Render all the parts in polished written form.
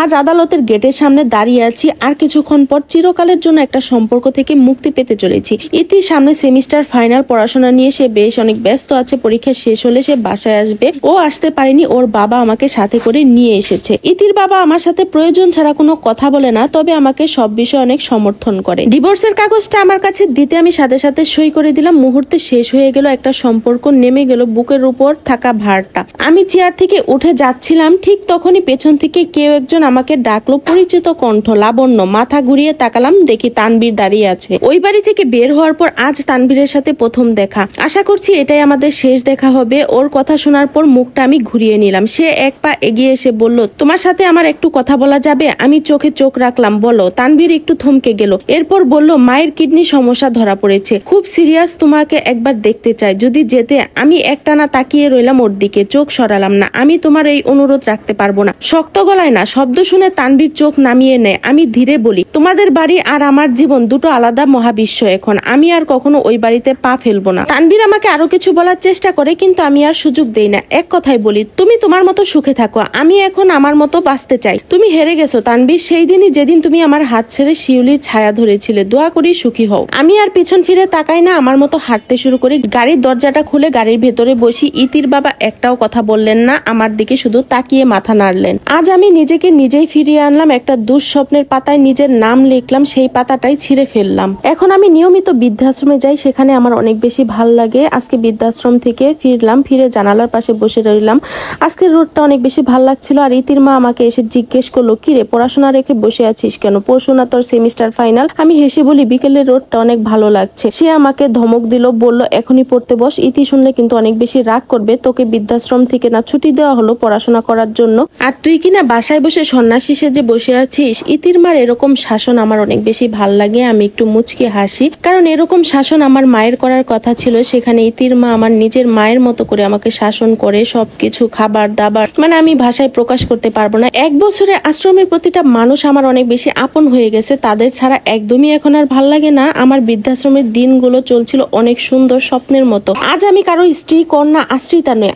আজ আদালতের গেটের সামনে দাঁড়িয়ে আছি, আর কিছুক্ষণ পর চিরকালের জন্য একটা সম্পর্ক থেকে মুক্তি পেতে চলেছি। ইতির সামনে সেমিস্টার ফাইনাল, পড়াশোনা নিয়ে সে বেশ অনেক ব্যস্ত আছে। পরীক্ষা শেষ হলে সে বাসায় আসবে। ও আসতে পারেনি, ওর বাবা আমাকে সাথে করে নিয়ে এসেছে। ইতির বাবা আমার সাথে প্রয়োজন ছাড়া কোনো কথা বলে না, তবে আমাকে সব বিষয়ে অনেক সমর্থন করে। ডিভোর্সের কাগজটা আমার কাছে দিতে আমি সাথে সাথে সই করে দিলাম। মুহূর্তে শেষ হয়ে গেল একটা সম্পর্ক, নেমে গেল বুকের উপর থাকা ভারটা। আমি চেয়ার থেকে উঠে যাচ্ছিলাম, ঠিক তখনই পেছন থেকে কেউ একজন আমাকে ডাকলো। পরিচিত কণ্ঠ, লাবণ্য। মাথা ঘুরিয়ে তাকালাম, দেখি তানভীর দাঁড়িয়ে আছে। ওই বাড়ি থেকে বের হওয়ার পর আজ তানভীরের সাথে প্রথম দেখা। আশা করছি এটাই আমাদের শেষ দেখা হবে। ওর কথা শোনার পর মুখটা আমি ঘুরিয়ে নিলাম। সে এক পা এগিয়ে এসে বলল, তোমার সাথে আমার একটু কথা বলা যাবে? আমি চোখে চোখ রাখলাম। বলো। তানভীর একটু থমকে গেল, এরপর বলল, মায়ের কিডনি সমস্যা ধরা পড়েছে, খুব সিরিয়াস, তোমাকে একবার দেখতে চাই, যদি যেতে। আমি একটানা তাকিয়ে রইলাম ওর দিকে, চোখ সরালাম না। আমি তোমার এই অনুরোধ রাখতে পারবো না। শক্ত গলায় না, শব্দ শুনে তানভীর চোখ নামিয়ে নেয়। আমি ধীরে বলি, তোমাদের বাড়ি আর আমার জীবন দুটো আলাদা মহাবিশ্ব। এখন আমি আর কখনো ওই বাড়িতে পা ফেলবো না। তানভীর আমাকে আরো কিছু বলার চেষ্টা করে, কিন্তু আমি আর সুযোগ দেই না। এক কথাই বলি, তুমি তোমার মতো সুখে থাকো, আমি এখন আমার মতো বাঁচতে চাই। তুমি হেরে গেছো তানভীর, সেই দিনই যেদিন তুমি আমার হাত ছেড়ে শিউলির ছায়া ধরেছিলে। দোয়া করি সুখী হও। আমি আর পিছন ফিরে তাকাই না, আমার মতো হাঁটতে শুরু করি। গাড়ির দরজাটা খুলে গাড়ির ভেতরে বসি। ইতির বাবা একটাও কথা বললেন না, আমার দিকে শুধু তাকিয়ে মাথা নাড়লেন। আজ আমি নিজেকে নিজেই ফিরিয়ে আনলাম। একটা দুঃস্বপ্নের পাতায় নিজের নাম লিখলাম, সেই পাতাটাই ছিঁড়ে ফেললাম। এখন আমি নিয়মিত বৃদ্ধাশ্রমে যাই, সেখানে আমার অনেক বেশি ভাল লাগে। আজকে বৃদ্ধাশ্রম থেকে ফিরলাম, ফিরে জানালার পাশে বসে রইলাম। আজকের রোদটা অনেক বেশি ভাল লাগছিল। আর ইতির মা আমাকে এসে জিজ্ঞেস করলো, কিরে পড়াশোনা রেখে বসে আছিস কেন? পরশু না তোর সেমিস্টার ফাইনাল? আমি হেসে বলি, বিকেলের রোদটা অনেক ভালো লাগছে। সে আমাকে ধমক দিল, বলল, এখনই পড়তে বস। ইতি শুনলে কিন্তু অনেক বেশি রাগ করবে। তোকে বৃদ্ধাশ্রম থেকে না ছুটি দেওয়া হলো পড়াশোনা করার জন্য, আর তুই কিনা বাসায় বসে সন্ন্যাসী সেজে বসে আছিস। ইতির মার এরকম শাসন আমার অনেক বেশি ভাল লাগে। আমি একটু মুচকে হাসি, কারণ এরকম শাসন আমার মায়ের করার কথা ছিল। সেখানে ইতির মা আমার নিজের মায়ের মতো করে আমাকে শাসন করে, সবকিছু, খাবার দাবার, মানে আমি ভাষায় প্রকাশ করতে পারবো না। এক বছরে আশ্রমের প্রতিটা মানুষ আমার অনেক বেশি আপন হয়ে গেছে। তাদের ছাড়া একদমই এখন আর ভাল লাগে না। আমার বৃদ্ধাশ্রমের দিনগুলো চলছিল অনেক সুন্দর, স্বপ্নের মতো। আজ আমি কারো স্ত্রী, কন্যা, আশ্রিতা নয়,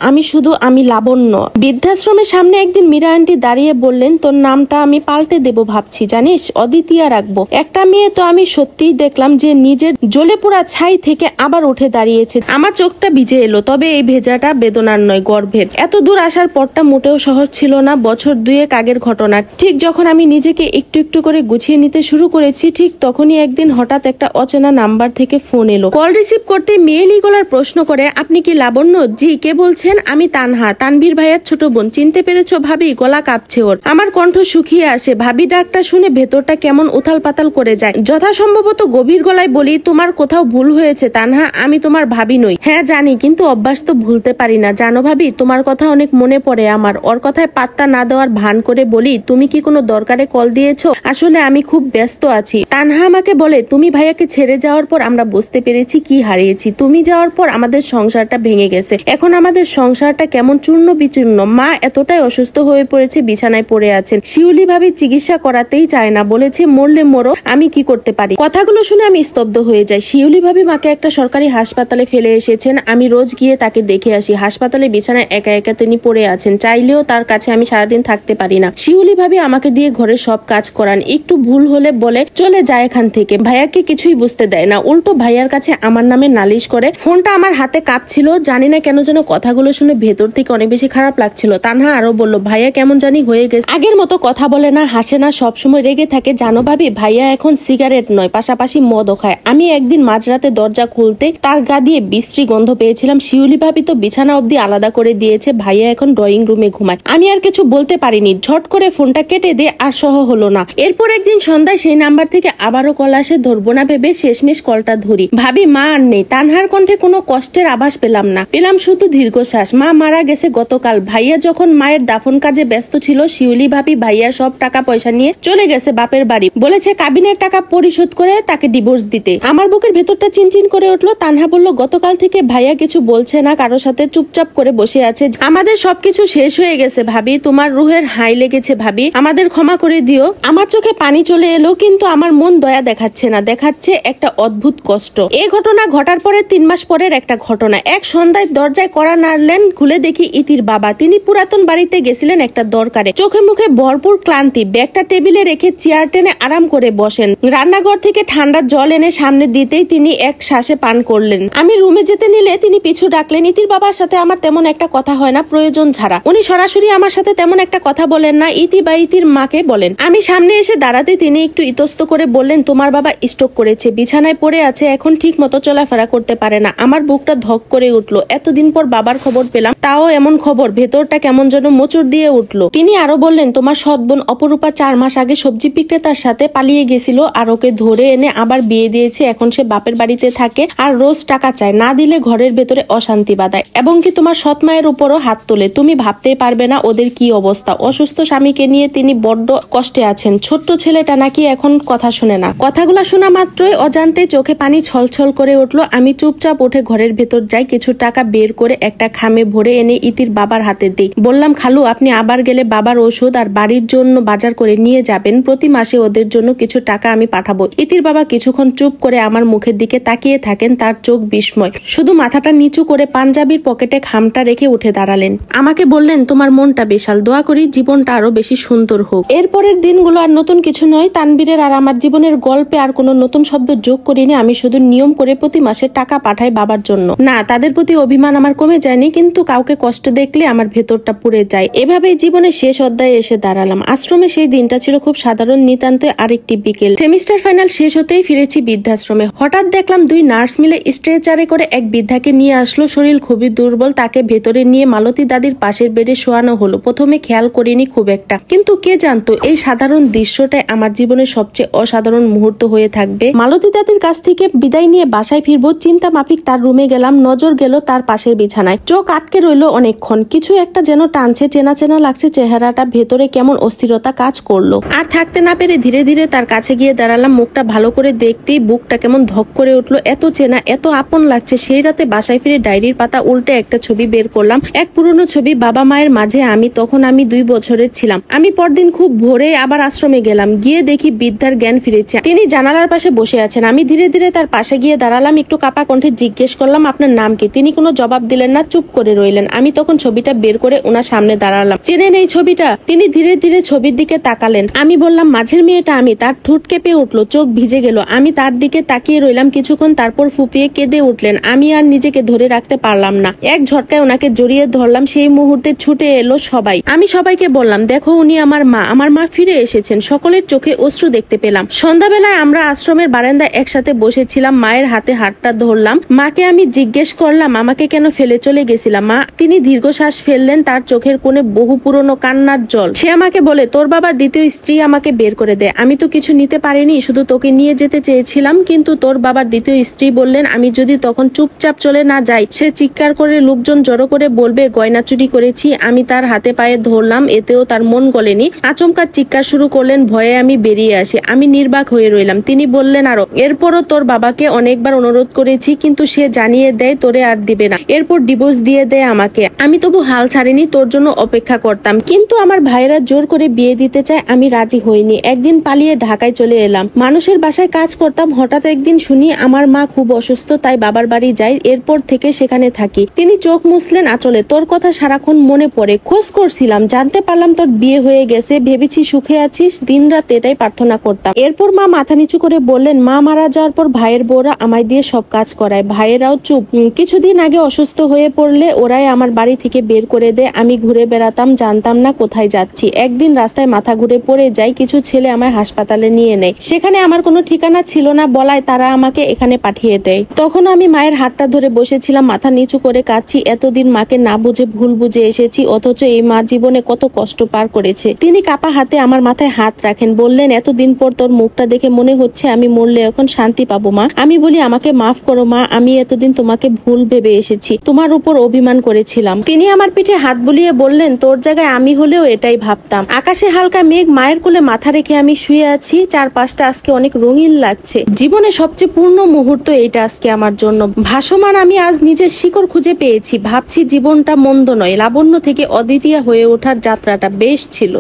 আমি লাবণ্য। বৃদ্ধাশ্রমের সামনে একদিন মীরা আন্টি দাঁড়িয়ে বললেন, তোর নামটা আমি পাল্টে দেব ভাবছি, জানিস, অদ্বিতীয়া রাখবো। একটা মেয়ে তো আমি সত্যিই দেখলাম যে নিজের জ্বলে পোড়া ছাই থেকে আবার উঠে দাঁড়িয়েছে। আমার চোখটা ভিজে এলো, তবে এই ভেজাটা বেদনার নয়, গর্ভের। এত দূর আসার পরটা মোটেও সহজ ছিল না। বছর দুয়েক আগের ঘটনা। ঠিক যখন আমি নিজেকে একটু একটু করে গুছিয়ে নিতে শুরু করেছি, ঠিক তখনই একদিন হঠাৎ একটা অচেনা নাম্বার থেকে ফোন এলো। কল রিসিভ করতে মেয়েলি গলার প্রশ্ন করে, আপনি কি লাবণ্য? জি, কে বলছেন? আমি তানহা, তানভীর ভাইয়ের ছোট বোন। চিনতে পেরেছো ভাবি? গলা কাঁপছে ওর। আমার কণ্ঠ শুকিয়ে আসে। ভাবি ডাকটা শুনে ভেতরটা কেমন উথাল পাতাল করে যায়। যথাসম্ভবত গভীর গলায় বলি, তোমার কোথাও ভুল হয়েছে তানহা, আমি তোমার ভাবি নই। হ্যাঁ জানি, কিন্তু অভ্যাস তো ভুলতে পারি না। জানো ভাবি, তোমার কথা অনেক মনে পড়ে আমার। ওর কথায় পাত্তা না দেওয়ার ভান করে বলি, তুমি কি কোনো দরকারে কল দিয়েছো? আসলে আমি খুব ব্যস্ত আছি। তানহা আমাকে বলে, তুমি ভাইয়াকে ছেড়ে যাওয়ার পর আমরা বুঝতে পেরেছি কি হারিয়েছি। তুমি যাওয়ার পর আমাদের সংসারটা ভেঙে গেছে। এখন আমাদের সংসারটা কেমন চূর্ণ বিচূর্ণ। মা এতটাই অসুস্থ হয়ে পড়েছে, বিছানায় পড়ে আছেন। শিউলি ভাবি চিকিৎসা করাতেই চায় না, বলেছে মরলে মরো, আমি কি করতে পারি? কথাগুলো শুনে আমি স্তব্ধ হয়ে যাই। শিউলি ভাবি মাকে একটা সরকারি হাসপাতালে ফেলে এসেছেন। আমি রোজ গিয়ে তাকে দেখে আসি। হাসপাতালে বিছানায় একা একা তিনি পড়ে আছেন। চাইলেও তার কাছে আমি সারাদিন থাকতে পারি না। শিউলি ভাবি আমাকে দিয়ে ঘরের সব কাজ করান। একটু ভুল হলে বলে চলে যায় এখান থেকে। ভাইয়াকে কিছুই বুঝতে দেয় না, উল্টো ভাইয়ার কাছে আমার নামে নালিশ করে। ফোনটা আমার হাতে কাঁপছিল। জানি না কেন যেন কথাগুলো শুনে ভেতর থেকে অনেক বেশি খারাপ লাগছিল। তানহা আরো বলল, ভাইয়া কেমন জানি হয়ে গেছে, আগের মতো কথা বলে না, হাসে না, সবসময় রেগে থাকে। জানো ভাবি, ভাইয়া এখন সিগারেট নয়, পাশাপাশি মদও খায়। আমি একদিন মাঝরাতে দরজা খুলতে তার গা দিয়ে বিশ্রী গন্ধ পেয়েছিলাম। শিউলি ভাবি তো বিছানা অবধি আলাদা করে দিয়েছে। ভাইয়া এখন ড্রয়িং রুমে ঘুমায়। আমি আর কিছু বলতে পারিনি, ঝট করে ফোনটা কেটে দিয়ে আর সহ হলো না। এরপর একদিন সন্ধ্যায় সেই নাম্বার থেকে আবারও কল আসে। ধরবো না ভেবে শেষমেশ কলটা ধরি। ভাবি মা আর নেই। তানহার কণ্ঠে কোনো কষ্টের আভাস পেলাম না, পেলাম শুধু দীর্ঘশ্বাস। মা মারা গেছে গতকাল। ভাইয়া যখন মায়ের দাফন কাজে ব্যস্ত ছিল, শিউলি ভাবি ভাইয়ার সব টাকা পয়সা নিয়ে চলে গেছে বাপের বাড়ি। বলেছে কাবিনের টাকা পরিশোধ করে তাকে ডিভোর্স দিতে। আমার বুকের ভেতরটা চিনচিন করে উঠলো। তানহা বলল, গতকাল থেকে ভাইয়া কিছু বলছে না, কারোর সাথে চুপচাপ করে বসে আছে। আমাদের সবকিছু শেষ হয়ে গেছে ভাবি, তোমার রুহের হাই লেগেছে ভাবি, আমাদের ক্ষমা করে দিও। আমার চোখে পানি চলে এলো, কিন্তু আমার মন দয়া দেখাচ্ছে না, দেখাচ্ছে একটা অদ্ভুত কষ্ট। এই ঘটনা ঘটার পরে 3 মাস পরের একটা ঘটনা। এক সন্ধ্যায় দরজায় কড়া নাড়লেন। খুলে দেখি ইতির বাবা। তিনি পুরাতন বাড়িতে গেছিলেন একটা দরকারে। চোখে মুখে ভরপুর ক্লান্তি। ব্যাগটা টেবিলে রেখে চেয়ার টেনে আরাম করে বসেন। রান্নাঘর থেকে ঠান্ডা জল এনে সামনে দিতেই তিনি এক শ্বাসে পান করলেন। আমি রুমে যেতে নিলে তিনি পিছু ডাকলেন। ইতির বাবার সাথে আমার তেমন একটা কথা হয় না প্রয়োজন ছাড়া। উনি সরাসরি আমার সাথে তেমন একটা কথা বলেন না, ইতি বা ইতির মাকে বলেন। আমি সামনে এসে দাঁড়াতে তিনি একটু ইতস্ত করে বললেন, তোমার বাবা স্ট্রোক করেছে, বিছানায় পড়ে আছে, এখন ঠিক মতো চলাফেরা করতে পারে না। আমার বুকটা ধক করে উঠলো। এতদিন পর বাবার খবর পেলাম, তাও এমন খবর, ভেতরটা কেমন যেন মোচড় দিয়ে উঠলো। তিনি আরো বললেন, তোমার সৎ বোন অপরূপা 4 মাস আগে সবজি বিক্রেতার সাথে পালিয়ে গেছিল, আর ওকে ধরে এনে আবার বিয়ে দিয়েছে। এখন সে বাপের বাড়িতে থাকে আর রোজ টাকা চায়, না দিলে ঘরের ভেতরে অশান্তি বাঁধায়, এবং কি তোমার সৎ মায়ের উপরও হাত তোলে। তুমি ভাবতেই পারবে না ওদের কি অবস্থা। অসুস্থ স্বামীকে নিয়ে তিনি বড্ড কষ্টে আছেন। ছোট্ট ছেলেটা নাকি এখন কথা শুনে না। কথাগুলো শোনা মাত্রই অজান্তে চোখে পানি ছলছল করে উঠলো। আমি চুপচাপ উঠে ঘরের ভেতর যাই, কিছু টাকা বের করে একটা খামে ভরে এনে ইতির বাবার হাতে দিই। বললাম, খালু আপনি আবার গেলে বাবার ওষুধ আর বাড়ির জন্য বাজার করে নিয়ে যাবেন, প্রতি মাসে ওদের জন্য কিছু টাকা আমি পাঠাবো। ইতির বাবা কিছুক্ষণ চুপ করে আমার মুখের দিকে তাকিয়ে থাকেন, তার চোখ বিস্ময়। শুধু মাথাটা নিচু করে পাঞ্জাবির পকেটে খামটা রেখে উঠে দাঁড়ালেন। আমাকে বললেন, তোমার মনটা বিশাল, দোয়া করি জীবনটা আরো বেশি সুন্দর হোক। এরপরের দিনগুলো আর নতুন কিছু নয়। তানবীরের আর আমার জীবনের গল্পে আর কোনো নতুন শব্দ যোগ করিনি। আমি শুধু নিয়ম করে প্রতি মাসে টাকা পাঠাই বাবার জন্য। না, তাদের প্রতি অভিমান আমার কমে যায়নি, কিন্তু কাউকে কষ্ট দেখলে আমার ভেতরটা পুড়ে যায়। এভাবেই জীবনের শেষ অধ্যায়ে এসে দাঁড়ালাম। আশ্রমে সেই দিনটা ছিল খুব সাধারণ, নিতান্ত আরেকটি বিকেল। সেমিস্টার ফাইনাল শেষ হতেই ফিরেছি বৃদ্ধাশ্রমে। হঠাৎ দেখলাম 2 নার্স মিলে স্ট্রেচারে করে এক বৃদ্ধাকে নিয়ে আসলো। শরীর খুবই দুর্বল, তাকে ভেতরে নিয়ে মালতী দাদির পাশের বেডে শোয়ানো হলো। প্রথমে খেয়াল করিনি খুব একটা, কিন্তু কে জানতো এই সাধারণ দৃশ্যটাই আমার জীবনের সবচেয়ে অসাধারণ মুহূর্ত হয়ে থাকবে। মালতী দাদির কাছ থেকে বিদায় নিয়ে বাসায় ফিরবো চিন্তা মাফিক তার রুমে গেলাম। নজর গেল তার পাশের বিছানায়। চোখ আটকে রইল অনেকক্ষণ। কিছু একটা যেন টানছে, চেনা চেনা লাগছে চেহারাটা, ভেতরে কেমন অস্থিরতা কাজ করলো। আর থাকতে না পেরে ধীরে ধীরে তার কাছে গিয়ে দাঁড়ালাম। মুখটা ভালো করে দেখতেই বুকটা কেমন ধক করে উঠলো। এত চেনা, এত আপন লাগছে। সেই রাতে বাসায় ফিরে ডায়েরির পাতা উল্টে একটা ছবি বের করলাম, এক পুরনো ছবি, বাবা মায়ের মাঝে আমি। তখন আমি 2 বছরের ছিলাম। আমি পরদিন খুব ভোরে আবার আশ্রমে গেলাম। গিয়ে দেখি বৃদ্ধার জ্ঞান ফিরেছে। তিনি জানালার পাশে বসে আছেন। আমি ধীরে ধীরে তার পাশে গিয়ে দাঁড়ালাম। একটু কাপা কণ্ঠে জিজ্ঞেস করলাম, আপনার নাম কি? তিনি কোনো জবাব দিলেন না, চুপ করে রইলেন। আমি তখন ছবিটা বের করে ওনার সামনে দাঁড়ালাম। চেনেন এই ছবিটা? তিনি ধীরে ধীরে ছবির দিকে তাকালেন। আমি বললাম, মাঝের মেয়েটা আমি। তার ঠোঁট কেঁপে উঠলো, চোখ ভিজে গেল। আমি তার দিকে তাকিয়ে রইলাম কিছুক্ষণ, তারপর ফুপিয়ে কেঁদে উঠলেন। আমি আর নিজেকে ধরে রাখতে পারলাম না, এক ঝটকায় ওনাকে জড়িয়ে ধরলাম। সেই মুহূর্তে ছুটে এলো সবাই। আমি সবাইকে বললাম, দেখো উনি আমার মা, আমার মা ফিরে এসেছেন। সকলের চোখে অশ্রু দেখতে পেলাম। সন্ধ্যাবেলায় আমরা আশ্রমের বারান্দায় একসাথে বসেছিলাম। মায়ের হাতে হাতটা ধরলাম। মাকে আমি জিজ্ঞেস করলাম, আমাকে কেন ফেলে চলে গেছিলাম মা? তিনি দীর্ঘশ্বাস ফেললেন, তার চোখের কোণে বহু পুরনো কান্নার জল। সে আমাকে বলে, তোর বাবার দ্বিতীয় স্ত্রী আমাকে বের করে দেয়। আমি তো কিছু নিতে পারিনি, শুধু তোকে নিয়ে যেতে চেয়েছিলাম। কিন্তু তোর বাবার দ্বিতীয় স্ত্রী বললেন, আমি যদি তখন চুপচাপ চলে না যাই, সে চিৎকার করে লোকজন জড়ো করে বলবে গয়না চুরি করেছি। আমি তার হাতে পায়ে ধরলাম, এতেও তার মন গলেনি। আচমকা চিৎকার শুরু করলেন। ভয়ে আমি বেরিয়ে আসি। আমি নির্বাক হয়ে রইলাম। তিনি বললেন আরো, এরপরও তোর বাবাকে অনেকবার অনুরোধ করেছি, কিন্তু সে জানিয়ে দেয় তোরে আর দিবে না। এরপর ডিভোর্স দিয়ে দেয় আমাকে। আমি তবু হাল ছাড়িনি, তোর জন্য অপেক্ষা করতাম। কিন্তু আমার ভাইয়েরা জোর করে বিয়ে দিতে চায়, আমি রাজি হইনি। একদিন পালিয়ে ঢাকায় চলে এলাম। মানুষের বাসায় কাজ করতাম। হঠাৎ একদিন শুনি আমার মা খুব অসুস্থ, তাই বাবার বাড়ি যাই। এরপর থেকে সেখানে থাকি। তিনি চোখ মুছলেন আঁচলে। তোর কথা সারাক্ষণ মনে পড়ে, খোঁজ করছিলাম, জানতে পারলাম তোর বিয়ে হয়ে গেছে। ভেবেছি সুখে আছিস, দিন রাত এটাই প্রার্থনা করতাম। এরপর মা মাথা নিচু করে বললেন, মা মারা যাওয়ার পর ভাইয়ের বউরা আমায় দিয়ে সব কাজ করায়। ভাইয়েরাও চুপ। কিছুদিন আগে অসুস্থ হয়ে পড়লে ওরাই আমার বাড়ি থেকে বের করে দেয়। আমি ঘুরে বেড়াতাম, জানতাম না কোথায় যাচ্ছি। একদিন রাস্তায় মাথা ঘুরে পড়ে যাই। কিছু ছেলে আমায় হাসপাতালে নিয়ে নেয়। সেখানে আমার কোনো ঠিকানা ছিল না বলায় তারা আমাকে এখানে পাঠিয়ে দেয়। তখন আমি মায়ের হাতটা ধরে বসেছিলাম, মাথা নিচু করে কাঁদছি। এতদিন মাকে না বুঝে ভুল বুঝে এসেছি, অথচ এই মা জীবনে কত কষ্ট পার করেছে। তিনি কাপা হাতে আমার মাথায় হাত রাখেন, বললেন, এতদিন পর তোর মুখটা দেখে মনে হচ্ছে আমি মরলে এখন শান্তি পাবো মা। আমি বলি, আমাকে মাফ করো মা, আমি এতদিন তোমাকে ভুল ভেবে এসেছি, তোমার উপর অভিমান করেছিলাম। তিনি আমার পিঠে হাত বুলিয়ে বললেন, তোর জায়গায় আমি হলেও এটাই ভাবতাম। আকাশে হালকা মেঘ, মায়ের কোলে মাথা রেখে আমি শুয়ে আছি। চারপাশটা আজকে অনেক রঙিন লাগছে। জীবনে সবচেয়ে পূর্ণ মুহূর্ত এটা আজকে আমার জন্য। ভাসমান আমি আজ নিজের শিকড় খুঁজে পেয়েছি। ভাবছি জীবনটা মন্দ নয়, লাবণ্য থেকে অদ্বিতীয় হয়ে ওঠার যাত্রাটা বেশ ছিল।